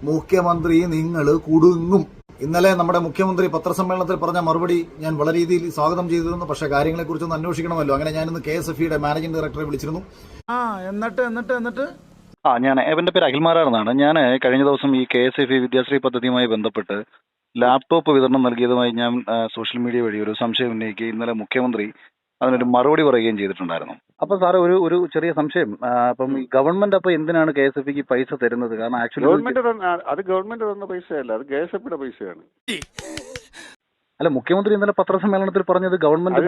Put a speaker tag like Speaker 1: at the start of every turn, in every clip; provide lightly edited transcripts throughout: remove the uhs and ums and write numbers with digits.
Speaker 1: മുഖ്യമന്ത്രി നിങ്ങൾ കുടുങ്ങും. ഇന്നലെ നമ്മുടെ മുഖ്യമന്ത്രി പത്രസമ്മേളനത്തിൽ പറഞ്ഞ മറുപടി ഞാൻ വളരെ രീതിയിൽ സ്വാഗതം ചെയ്തിരുന്നു. പക്ഷെ കാര്യങ്ങളെക്കുറിച്ചൊന്ന് അന്വേഷിക്കണമല്ലോ. അങ്ങനെ ഞാനിന്ന് KSFE മാനേജിംഗ് ഡയറക്ടറെ വിളിച്ചിരുന്നു. എന്നിട്ട്
Speaker 2: ഞാൻ എന്റെ പേര് അഖിൽമാരാർ എന്നാണ്. ഞാൻ കഴിഞ്ഞ ദിവസം ഈ KSFE വിദ്യാശ്രീ പദ്ധതിയുമായി ബന്ധപ്പെട്ട് ലാപ്ടോപ്പ് വിതരണം നൽകിയതുമായി ഞാൻ സോഷ്യൽ മീഡിയ വഴി ഒരു സംശയം ഉന്നയിക്കുകയും ഇന്നലെ മുഖ്യമന്ത്രി അതിനൊരു മറുപടി പറയുകയും ചെയ്തിട്ടുണ്ടായിരുന്നു. അപ്പൊ സാറ് ഒരു ചെറിയ സംശയം, അപ്പം ഈ ഗവൺമെന്റ് അപ്പൊ എന്തിനാണ് KSFEക്ക് പൈസ തരുന്നത്? കാരണം ആക്ച്വലി
Speaker 3: ഗവൺമെന്റ് തന്ന പൈസയല്ല, അത് KSFEയുടെ പൈസയാണ്.
Speaker 2: അല്ല, മുഖ്യമന്ത്രി ഇന്നലെ പത്രസമ്മേളനത്തിൽ പറഞ്ഞത് ഗവൺമെന്റ്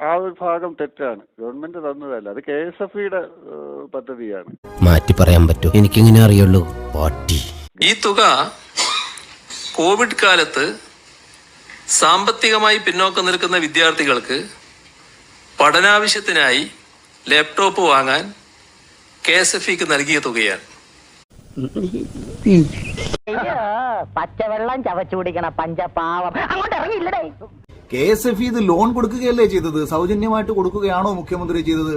Speaker 3: ആ ഒരു ഭാഗം തെറ്റാണ്. ഗവൺമെന്റ് തന്നതല്ല, അത് KSFEയുടെ പദ്ധതിയാണ്.
Speaker 4: മാറ്റി പറയാൻ പറ്റൂ? എനിക്കിങ്ങനെ അറിയുള്ളൂ. പാട്ടി
Speaker 5: ഈ തുക കോവിഡ് കാലത്ത് സാമ്പത്തികമായി പിന്നോക്കം നിൽക്കുന്ന വിദ്യാർത്ഥികൾക്ക് പഠനാവശ്യത്തിനായി ലാപ്ടോപ്പ് വാങ്ങാൻ KSFEക്ക് നൽകിയ തുകയാണ്.
Speaker 6: പച്ചവെള്ളം ചവച്ചു കുടിക്കണ പഞ്ചപാവം അങ്ങോട്ട് ഇറങ്ങിയില്ലടേ.
Speaker 1: KSFE ഇത് ലോൺ കൊടുക്കുകയല്ലേ ചെയ്തത്? സൗജന്യമായിട്ട് കൊടുക്കുകയാണോ മുഖ്യമന്ത്രി ചെയ്തത്?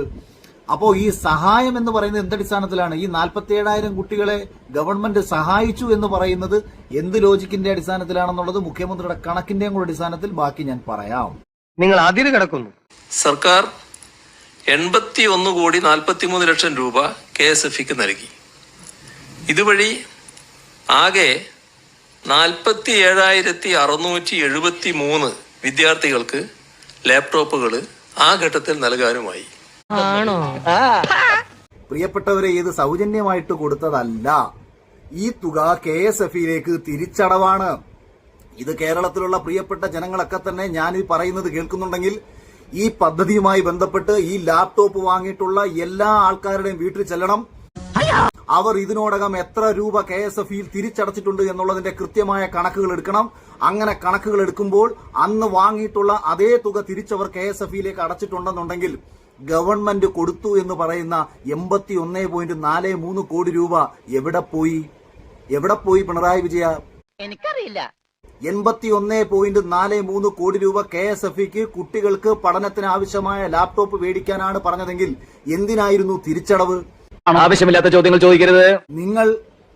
Speaker 1: അപ്പോ ഈ സഹായം എന്ന് പറയുന്നത് എന്തടിസ്ഥാനത്തിലാണ്? ഈ 47,000 കുട്ടികളെ ഗവൺമെന്റ് സഹായിച്ചു എന്ന് പറയുന്നത് എന്ത് ലോജിക്കിന്റെ അടിസ്ഥാനത്തിലാണെന്നുള്ളത് മുഖ്യമന്ത്രിയുടെ കണക്കിന്റെയും കൂടെ അടിസ്ഥാനത്തിൽ ബാക്കി ഞാൻ പറയാം.
Speaker 4: നിങ്ങൾ അതിര് കിടക്കുന്നു.
Speaker 5: സർക്കാർ 81,43,00,000 രൂപ KSFEക്ക് നൽകി. ഇതുവഴി ആകെ 47,673 വിദ്യാർത്ഥികൾക്ക് ലാപ്ടോപ്പുകൾ ആ ഘട്ടത്തിൽ നൽകാനുമായി.
Speaker 1: പ്രിയപ്പെട്ടവരെ, ഇത് സൗജന്യമായിട്ട് കൊടുത്തതല്ല. ഈ തുക KSFEയിലേക്ക് തിരിച്ചടവാണ്. ഇത് കേരളത്തിലുള്ള പ്രിയപ്പെട്ട ജനങ്ങളൊക്കെ തന്നെ ഞാൻ ഈ പറയുന്നത് കേൾക്കുന്നുണ്ടെങ്കിൽ ഈ പദ്ധതിയുമായി ബന്ധപ്പെട്ട് ഈ ലാപ്ടോപ്പ് വാങ്ങിയിട്ടുള്ള എല്ലാ ആൾക്കാരുടെയും വീട്ടിൽ ചെല്ലണം. അവർ ഇതിനോടകം എത്ര രൂപ KSFEയിൽ തിരിച്ചടച്ചിട്ടുണ്ട് എന്നുള്ളതിന്റെ കൃത്യമായ കണക്കുകൾ എടുക്കണം. അങ്ങനെ കണക്കുകൾ എടുക്കുമ്പോൾ അന്ന് വാങ്ങിയിട്ടുള്ള അതേ തുക തിരിച്ചവർ KSFEയിലേക്ക് അടച്ചിട്ടുണ്ടെന്നുണ്ടെങ്കിൽ ഗവൺമെന്റ് കൊടുത്തു എന്ന് പറയുന്ന 81.43 കോടി രൂപ എവിടെ പോയി പിണറായി വിജയ?
Speaker 6: എനിക്കറിയില്ല.
Speaker 1: 81.43 കോടി രൂപ KSFEക്ക് കുട്ടികൾക്ക് പഠനത്തിന് ആവശ്യമായ ലാപ്ടോപ്പ് മേടിക്കാനാണ് പറഞ്ഞതെങ്കിൽ എന്തിനായിരുന്നു തിരിച്ചടവ്?
Speaker 4: ആവശ്യമില്ലാത്ത ചോദ്യങ്ങൾ ചോദിക്കരുത്.
Speaker 1: നിങ്ങൾ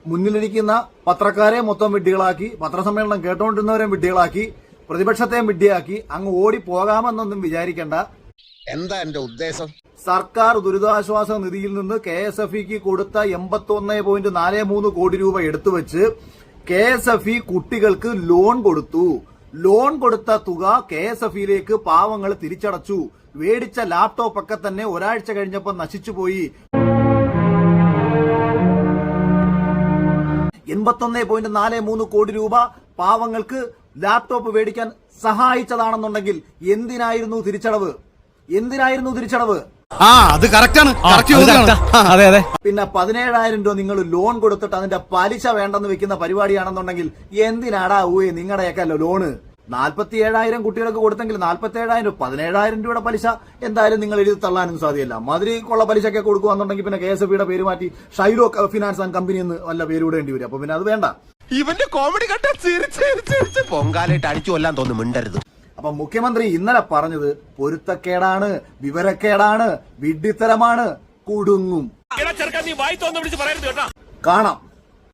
Speaker 1: മുന്നിലിരിക്കുന്ന പത്രക്കാരെ മൊത്തം വിഡ്ഢികളാക്കി, പത്രസമ്മേളനം കേട്ടോണ്ടിരുന്നവരെ വിഡ്ഢികളാക്കി, പ്രതിപക്ഷത്തെയും വിഡ്ഢിയാക്കി അങ്ങ് ഓടി പോകാമെന്നൊന്നും വിചാരിക്കേണ്ട.
Speaker 7: എന്താ എന്റെ ഉദ്ദേശം?
Speaker 1: സർക്കാർ ദുരിതാശ്വാസ നിധിയിൽ നിന്ന് KSFEക്ക് കൊടുത്ത 81.43 കോടി രൂപ എടുത്തുവെച്ച് KSFE കുട്ടികൾക്ക് ലോൺ കൊടുത്തു. ലോൺ കൊടുത്ത തുക KSFEയിലേക്ക് പാവങ്ങൾ തിരിച്ചടച്ചു. മേടിച്ച ലാപ്ടോപ്പ് ഒക്കെ തന്നെ ഒരാഴ്ച കഴിഞ്ഞപ്പോൾ നശിച്ചുപോയി. 81.43 കോടി രൂപ പാവങ്ങൾക്ക് ലാപ്ടോപ്പ് മേടിക്കാൻ സഹായിച്ചതാണെന്നുണ്ടെങ്കിൽ എന്തിനായിരുന്നു തിരിച്ചടവ്?
Speaker 7: അത് കറക്റ്റാണ്.
Speaker 1: പിന്നെ 17,000 രൂപ നിങ്ങൾ ലോൺ കൊടുത്തിട്ട് അതിന്റെ പലിശ വേണ്ടെന്ന് വെക്കുന്ന പരിപാടിയാണെന്നുണ്ടെങ്കിൽ എന്തിനാടാ നിങ്ങളുടെയൊക്കെ ലോണ്? 47,000 കുട്ടികൾക്ക് കൊടുത്തെങ്കിൽ 47,000 17,000 രൂപയുടെ പലിശ എന്തായാലും നിങ്ങൾ എഴുതി തള്ളാനും സാധ്യമല്ല. മധുരക്കുള്ള പലിശയൊക്കെ കൊടുക്കുകയാണെന്നുണ്ടെങ്കിൽ പിന്നെ KSFEയുടെ പേര് മാറ്റി ഷൈലോ ഫിനാൻസ് ആൻഡ് കമ്പനി എന്ന് വല്ല പേര് വിടേണ്ടി വരും. അപ്പൊ പിന്നെ അത് വേണ്ട.
Speaker 7: ഇവന്റെ കോമഡി കണ്ട പൊങ്കാലായിട്ട് അടിച്ചു കൊല്ലാൻ തോന്നുന്നു. മിണ്ടരുത്.
Speaker 1: അപ്പൊ മുഖ്യമന്ത്രി ഇന്നലെ പറഞ്ഞത് പൊരുത്തക്കേടാണ്, വിവരക്കേടാണ്, വിഡ്ഢിത്തരമാണ്, കുടുങ്ങും. കാണാം.